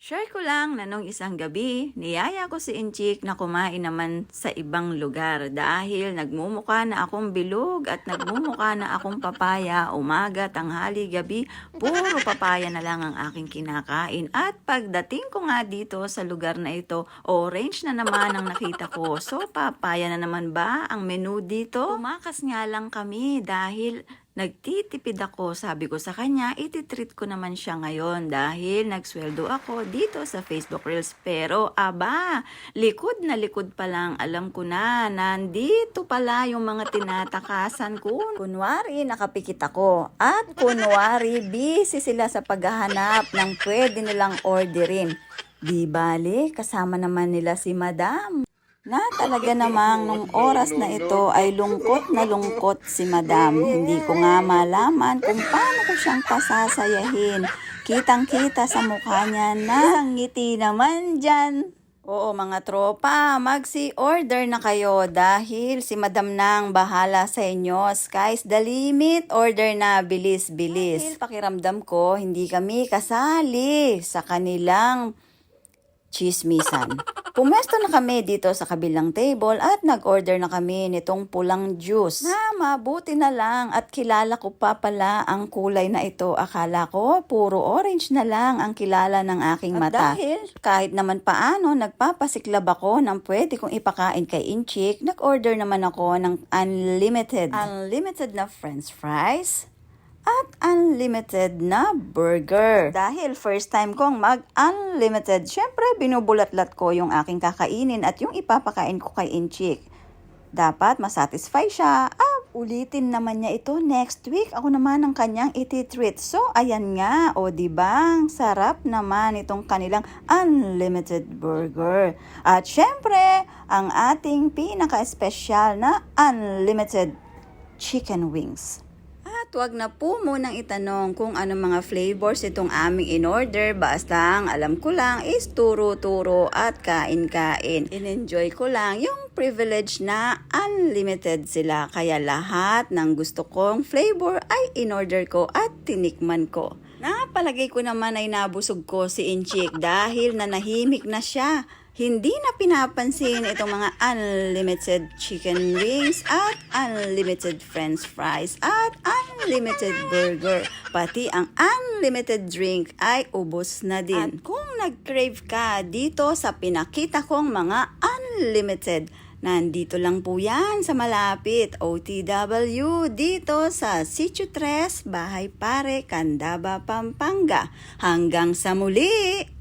Share ko lang na nung isang gabi, niyaya ko si Inchik na kumain naman sa ibang lugar dahil nagmumukha na akong bilog at nagmumukha na akong papaya, umaga, tanghali, gabi, puro papaya na lang ang aking kinakain. At pagdating ko nga dito sa lugar na ito, orange na naman ang nakita ko. So papaya na naman ba ang menu dito? Tumakas nga lang kami dahil nagtitipid ako, sabi ko sa kanya, ititreat ko naman siya ngayon dahil nagsweldo ako dito sa Facebook Reels. Pero likod na likod pa lang, alam ko na, nandito pala yung mga tinatakasan ko. Kunwari, nakapikit ako at kunwari, busy sila sa paghahanap ng pwede nilang orderin. Di bale, kasama naman nila si Madam. Na talaga namang nung oras na ito ay lungkot na lungkot si Madam. Hindi ko nga malaman kung paano ko siyang pasasayahin. Kitang-kita sa mukha niya na ngiti naman dyan. Oo mga tropa, magsi-order na kayo dahil si Madam nang bahala sa inyo. Sky's the limit, order na, bilis-bilis. Dahil pakiramdam ko, hindi kami kasali sa kanilang chismisan. Pumesto na kami dito sa kabilang table at nag-order na kami nitong pulang juice. Na mabuti na lang at kilala ko pa pala ang kulay na ito. Akala ko puro orange na lang ang kilala ng aking mata. At dahil kahit naman paano nagpapasiklab ako ng pwede kong ipakain kay Inchik, nag-order naman ako ng unlimited na french fries at unlimited na burger. Dahil first time kong mag-unlimited, syempre binubulatlat ko yung aking kakainin at yung ipapakain ko kay Inchik. Dapat masatisfy siya. Ulitin naman niya ito next week. Ako naman ang kanyang iti-treat. So, ayan nga. O, dibang sarap naman itong kanilang unlimited burger. At syempre, ang ating pinaka-espesyal na unlimited chicken wings. At wag na po munang itanong kung ano mga flavors itong aming in-order. Basta ang alam ko lang is turo-turo at kain-kain. In-enjoy ko lang yung privilege na unlimited sila. Kaya lahat ng gusto kong flavor ay in-order ko at tinikman ko. Napalagay ko naman ay nabusog ko si Inchik dahil nanahimik na siya. Hindi na pinapansin itong mga unlimited chicken wings at unlimited french fries at unlimited burger. Pati ang unlimited drink ay ubos na din. At kung nag-crave ka dito sa pinakita kong mga unlimited, nandito lang po yan sa malapit OTW dito sa Sitio 3, Bahay Pare, Candaba, Pampanga. Hanggang sa muli!